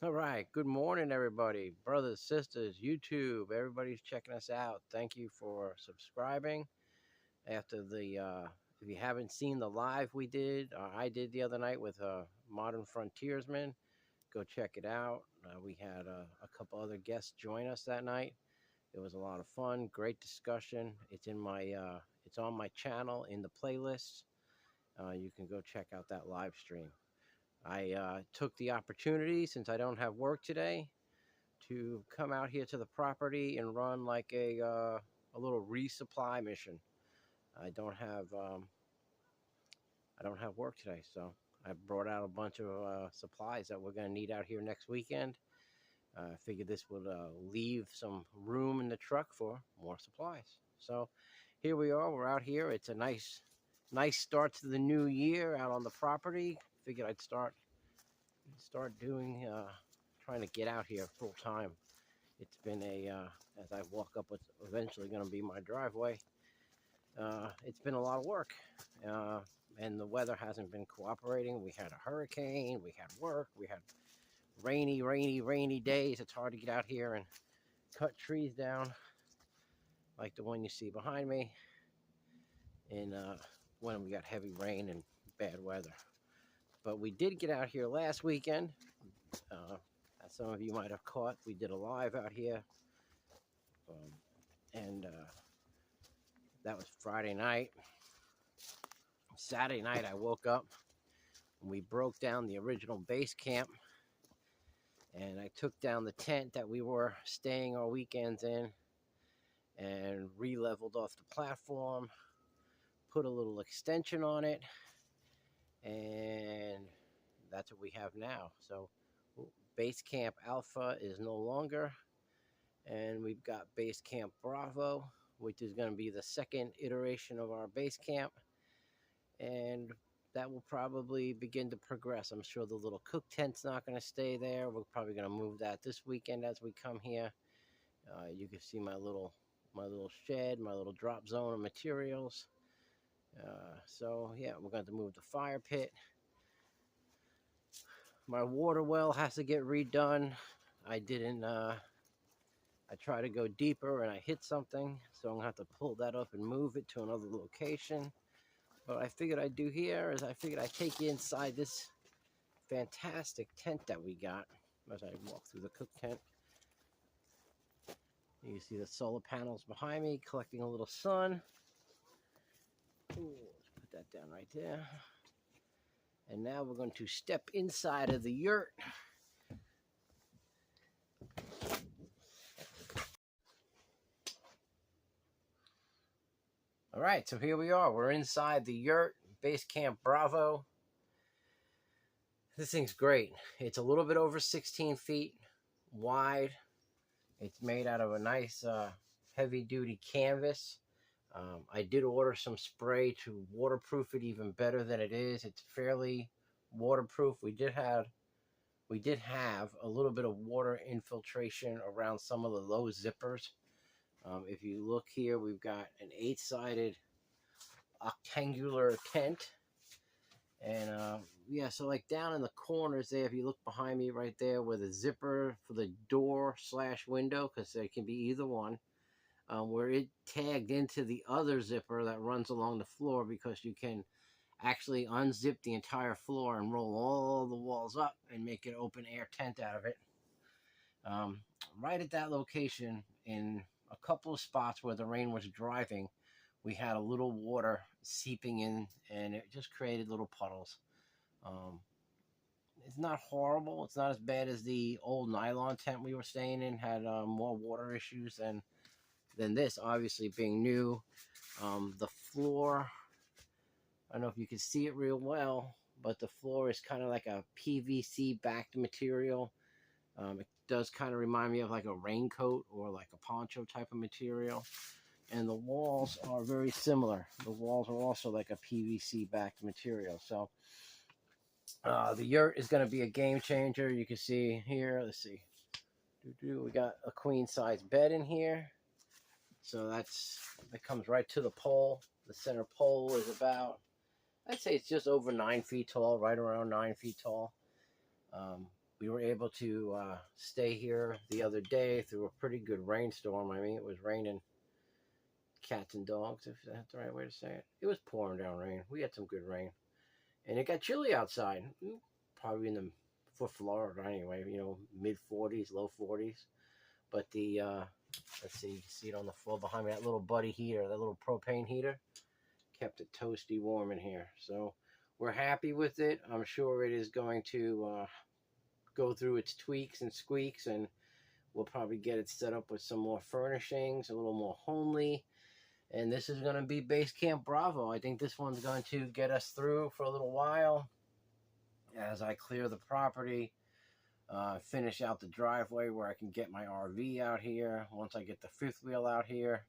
All right. Good morning, everybody. Brothers, sisters, YouTube, everybody's checking us out. Thank you for subscribing. After if you haven't seen the live we did, I did the other night with Modern Frontiersman, go check it out. We had a couple other guests join us that night. It was a lot of fun. Great discussion. It's on my channel in the playlist. You can go check out that live stream. I took the opportunity since I don't have work today to come out here to the property and run like a little resupply mission. I don't have I don't have work today, so I brought out a bunch of supplies that we're going to need out here next weekend. I figured this would leave some room in the truck for more supplies. So here we are. We're out here. It's a nice start to the new year out on the property. Figured I'd start doing trying to get out here full time. It's been as I walk up what's eventually going to be my driveway, it's been a lot of work, uh, and the weather hasn't been cooperating. We had a hurricane, we had work, we had rainy days. It's hard to get out here and cut trees down like the one you see behind me, and when we got heavy rain and bad weather. But we did get out here last weekend. As some of you might have caught, we did a live out here, and that was Friday night. Saturday night, I woke up and we broke down the original base camp, and I took down the tent that we were staying our weekends in and re-leveled off the platform, put a little extension on it, and that's what we have now. So base camp Alpha is no longer, and we've got base camp Bravo, which is going to be the second iteration of our base camp, and that will probably begin to progress. I'm sure the little cook tent's not going to stay there. We're probably going to move that this weekend as we come here. You can see my little shed, my little drop zone of materials. So yeah, we're going to move the fire pit. My water well has to get redone. I didn't. I tried to go deeper and I hit something, so I'm gonna have to pull that up and move it to another location. What I figured I'd do here is I'd take you inside this fantastic tent that we got as I walk through the cook tent. You can see the solar panels behind me collecting a little sun. Ooh, let's put that down right there. And now we're going to step inside of the yurt. All right, so here we are. We're inside the yurt, Base Camp Bravo. This thing's great. It's a little bit over 16 feet wide. It's made out of a nice heavy-duty canvas. I did order some spray to waterproof it even better than it is. It's fairly waterproof. We did have a little bit of water infiltration around some of the low zippers. If you look here, we've got an 8-sided octangular tent. And yeah, so like down in the corners there, if you look behind me right there where the zipper for the door / window, because it can be either one, where it tagged into the other zipper that runs along the floor, because you can actually unzip the entire floor and roll all the walls up and make an open air tent out of it. Right at that location, in a couple of spots where the rain was driving, we had a little water seeping in, and it just created little puddles. It's not horrible. It's not as bad as the old nylon tent we were staying in. Had more water issues than this, obviously being new. The floor, I don't know if you can see it real well, but the floor is kind of like a PVC backed material. It does kind of remind me of like a raincoat or like a poncho type of material. And the walls are very similar. The walls are also like a PVC backed material. So the yurt is going to be a game changer. You can see here, let's see. We got a queen size bed in here. So that comes right to the pole. The center pole is I'd say it's just over 9 feet tall, right around 9 feet tall. we were able to stay here the other day through a pretty good rainstorm. I mean, it was raining cats and dogs, if that's the right way to say it. It was pouring down rain. We had some good rain. And it got chilly outside. Probably in the, for Florida anyway, mid 40s, low 40s. But the, let's see, you can see it on the floor behind me, that little buddy heater, that little propane heater, kept it toasty warm in here. So we're happy with it. I'm sure it is going to go through its tweaks and squeaks, and we'll probably get it set up with some more furnishings, a little more homely. And this is going to be Base Camp Bravo. I think this one's going to get us through for a little while as I clear the property, finish out the driveway where I can get my RV out here. Once I get the fifth wheel out here,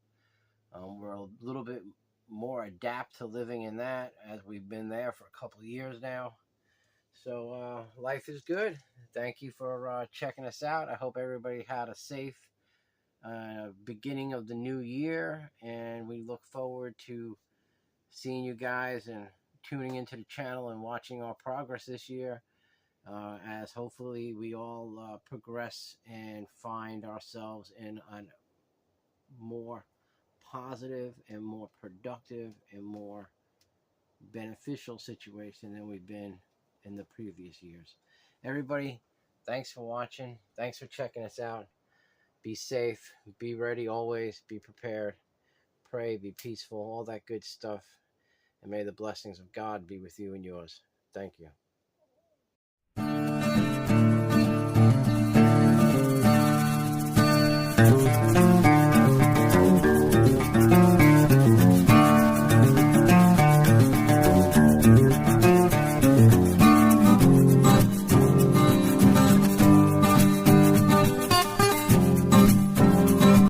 we're a little bit more adapt to living in that, as we've been there for a couple of years now. So life is good. Thank you for checking us out. I hope everybody had a safe beginning of the new year, and we look forward to seeing you guys and tuning into the channel and watching our progress this year, as hopefully we all progress and find ourselves in a more positive and more productive and more beneficial situation than we've been in the previous years. Everybody, thanks for watching. Thanks for checking us out. Be safe, be ready always, be prepared, pray, be peaceful, all that good stuff. And may the blessings of God be with you and yours. Thank you.